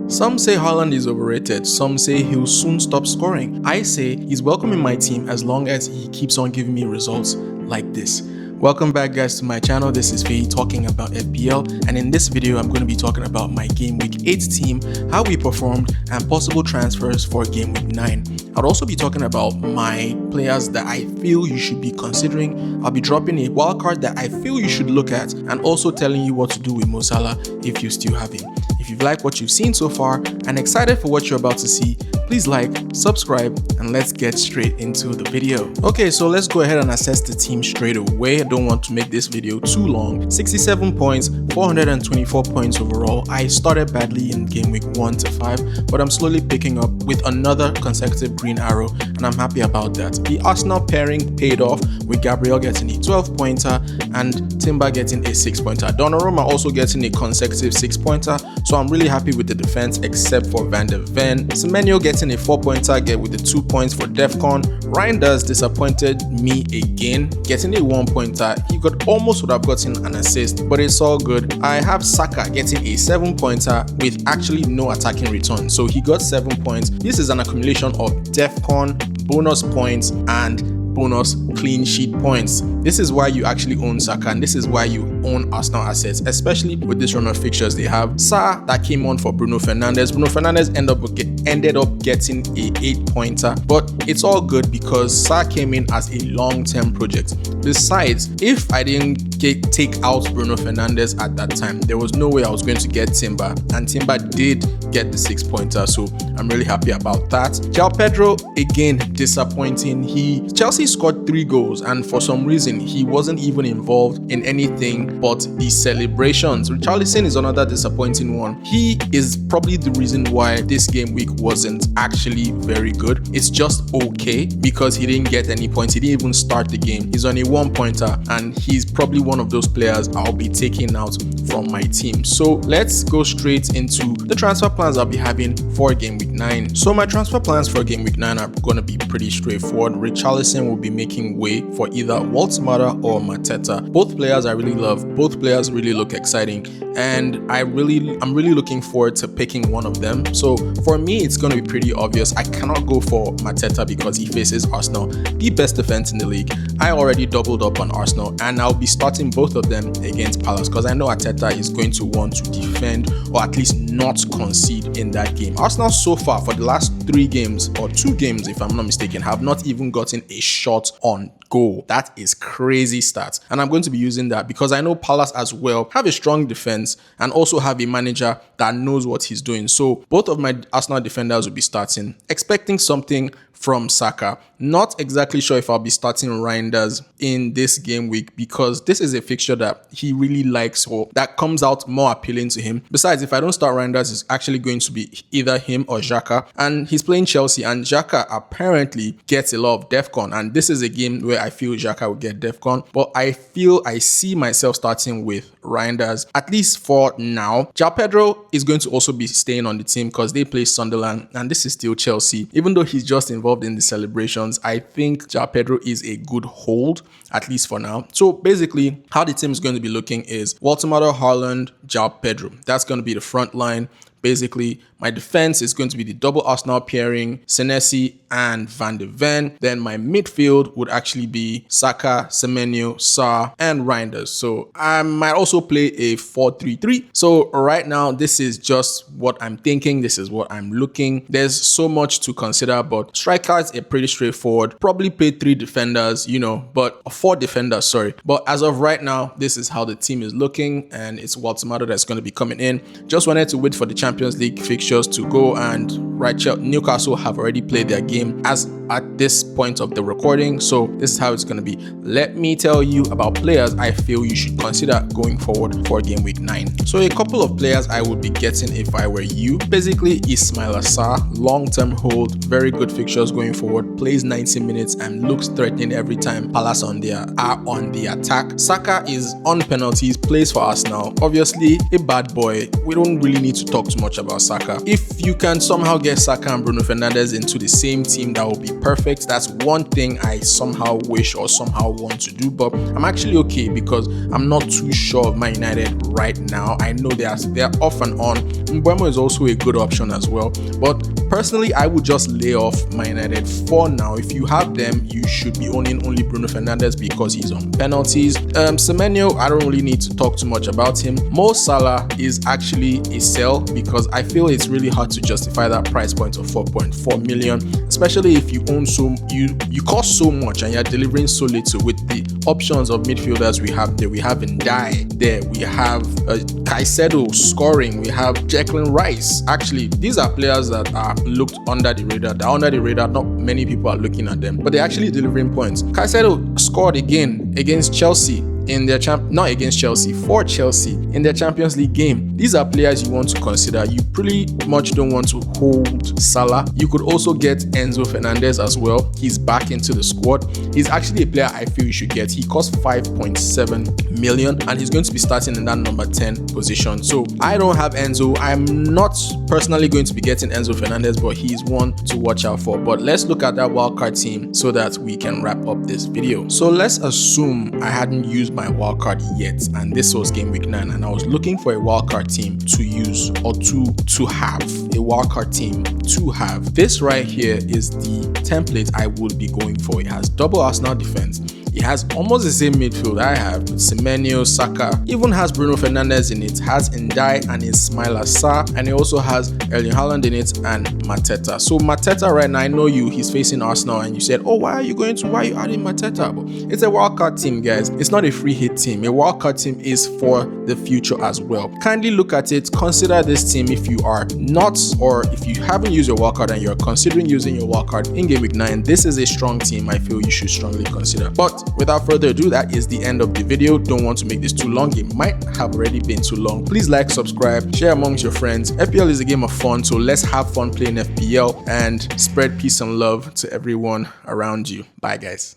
Some say Haaland is overrated, some say he'll soon stop scoring. I say he's welcome in my team as long as he keeps on giving me results like this. Welcome back guys to my channel. This is Faye talking about FPL, and in this video I'm going to be talking about my Game Week 8 team, how we performed, and possible transfers for Game Week 9. I'll also be talking about my players that I feel you should be considering. I'll be dropping a wildcard that I feel you should look at, and also telling you what to do with Mo Salah if you still have him. If you've liked what you've seen so far and excited for what you're about to see, please like, subscribe, and let's get straight into the video. Okay, so let's go ahead and assess the team straight away. I don't want to make this video too long. 67 points, 424 points overall. I started badly in game week 1 to 5, but I'm slowly picking up with another consecutive green arrow, and I'm happy about that. The Arsenal pairing paid off with Gabriel getting a 12-pointer and Timber getting a 6-pointer. Donnarumma also getting a consecutive 6-pointer, so I'm really happy with the defense except for Van de Ven. Semenyo getting a 4-pointer, get with the 2 points for Defcon. Reinders disappointed me again, getting a 1-pointer. He almost would have gotten an assist, but it's all good. I have Saka getting a 7-pointer with actually no attacking return, so he got 7 points. This is an accumulation of Defcon, bonus points, and bonus clean sheet points. This is why you actually own Saka, and this is why you own Arsenal assets, especially with this run of fixtures they have. Sa that came on for Bruno Fernandes. Bruno Fernandes ended up getting a 8-pointer, but it's all good because Sa came in as a long-term project. Besides, if I didn't take out Bruno Fernandes at that time, there was no way I was going to get Timber, and Timber did get the 6-pointer, so I'm really happy about that. João Pedro, again, disappointing. Chelsea scored 3 goals, and for some reason he wasn't even involved in anything but the celebrations. Richarlison is another disappointing one. He is probably the reason why this game week wasn't actually very good. It's just okay because he didn't get any points. He didn't even start the game. He's on a 1-pointer, and he's probably one of those players I'll be taking out from my team. So let's go straight into the transfer plans I'll be having for game week 9. So my transfer plans for game week 9 are going to be pretty straightforward. Richarlison will be making way for either Woltemade or Mateta. Both players I really love. Both players really look exciting, and I'm really looking forward to picking one of them. So for me, it's going to be pretty obvious. I cannot go for Mateta because he faces Arsenal, the best defense in the league. I already doubled up on Arsenal, and I'll be starting both of them against Palace because I know Mateta is going to want to defend or at least not concede in that game. Arsenal so far for the last 3 games or 2 games, if I'm not mistaken, have not even gotten a shot on goal. That is crazy stats, and I'm going to be using that because I know Palace as well have a strong defense and also have a manager that knows what he's doing. So both of my Arsenal defenders will be starting, expecting something from Saka. Not exactly sure if I'll be starting Reinders in this game week because this is a fixture that he really likes, or that comes out more appealing to him. Besides, if I don't start Reinders, it's actually going to be either him or Xhaka, and he's playing Chelsea, and Xhaka apparently gets a lot of Defcon, and this is a game where I feel Xhaka will get Defcon, but I see myself starting with Reinders, at least for now. João Pedro is going to also be staying on the team because they play Sunderland, and this is still Chelsea. Even though he's just involved in the celebrations, I think João Pedro is a good hold, at least for now. So basically, how the team is going to be looking is Woltemade, Haaland, João Pedro. That's going to be the front line. Basically, my defense is going to be the double Arsenal pairing, Senesi and Van de Ven. Then my midfield would actually be Saka, Semenyo, Sa, and Reinders. So I might also play a 4-3-3. So right now, this is just what I'm thinking. This is what I'm looking. There's so much to consider, but strikers are pretty straightforward. Probably play 3 defenders, but 4 defenders, sorry. But as of right now, this is how the team is looking, and it's Woltemade that's going to be coming in. Just wanted to wait for the Champions League fixtures to go, and Newcastle have already played their game as at this point of the recording, so this is how it's going to be. Let me tell you about players I feel you should consider going forward for game week 9. So a couple of players I would be getting if I were you. Basically, Ismaila Sarr, long-term hold, very good fixtures going forward, plays 90 minutes and looks threatening every time Palace are on the attack. Saka is on penalties, plays for Arsenal, obviously a bad boy. We don't really need to talk too much about Saka. If you can somehow get Saka and Bruno Fernandes into the same team, that will be perfect. That's one thing I somehow wish or somehow want to do, but I'm actually okay because I'm not too sure of Man United right now. I know they're off and on. Mbeumo is also a good option as well, but personally, I would just lay off Man United for now. If you have them, you should be owning only Bruno Fernandes because he's on penalties. Semenyo, I don't really need to talk too much about him. Mo Salah is actually a sell because I feel it's really hard to justify that price point of 4.4 million, especially if you own you cost so much and you're delivering so little with the options of midfielders we have there. We have Ndai there, we have Caicedo scoring, we have Declan Rice. Actually, these are players that are looked under the radar. They're under the radar, not many people are looking at them, but they're actually delivering points. Caicedo scored again against Chelsea in their for Chelsea in their Champions League game. These are players you want to consider. You pretty much don't want to hold Salah. You could also get Enzo Fernandez as well. He's back into the squad. He's actually a player I feel you should get. He costs 5.7 million and he's going to be starting in that number 10 position. So I don't have Enzo. I'm not personally going to be getting Enzo Fernandez, but he's one to watch out for. But let's look at that wildcard team so that we can wrap up this video. So let's assume I hadn't used my wildcard yet and this was game week 9 and I was looking for a wildcard team to use or to have a wildcard team to have. This right here is the template I would be going for. It has double Arsenal defense. It has almost the same midfield I have with Semenyo, Saka, even has Bruno Fernandes in it, has Ndai and Ismaila Sarr, and it also has Erling Haaland in it and Mateta. So Mateta right now, I know he's facing Arsenal and you said, oh, why are you adding Mateta? But it's a wildcard team, guys. It's not a free hit team. A wildcard team is for the future as well. Kindly look at it, consider this team if you are not, or if you haven't used your wildcard and you're considering using your wildcard in game week 9, this is a strong team I feel you should strongly consider. But without further ado, that is the end of the video. Don't want to make this too long. It might have already been too long. Please like, subscribe, share amongst your friends. FPL is a game of fun, so let's have fun playing FPL and spread peace and love to everyone around you. Bye, guys.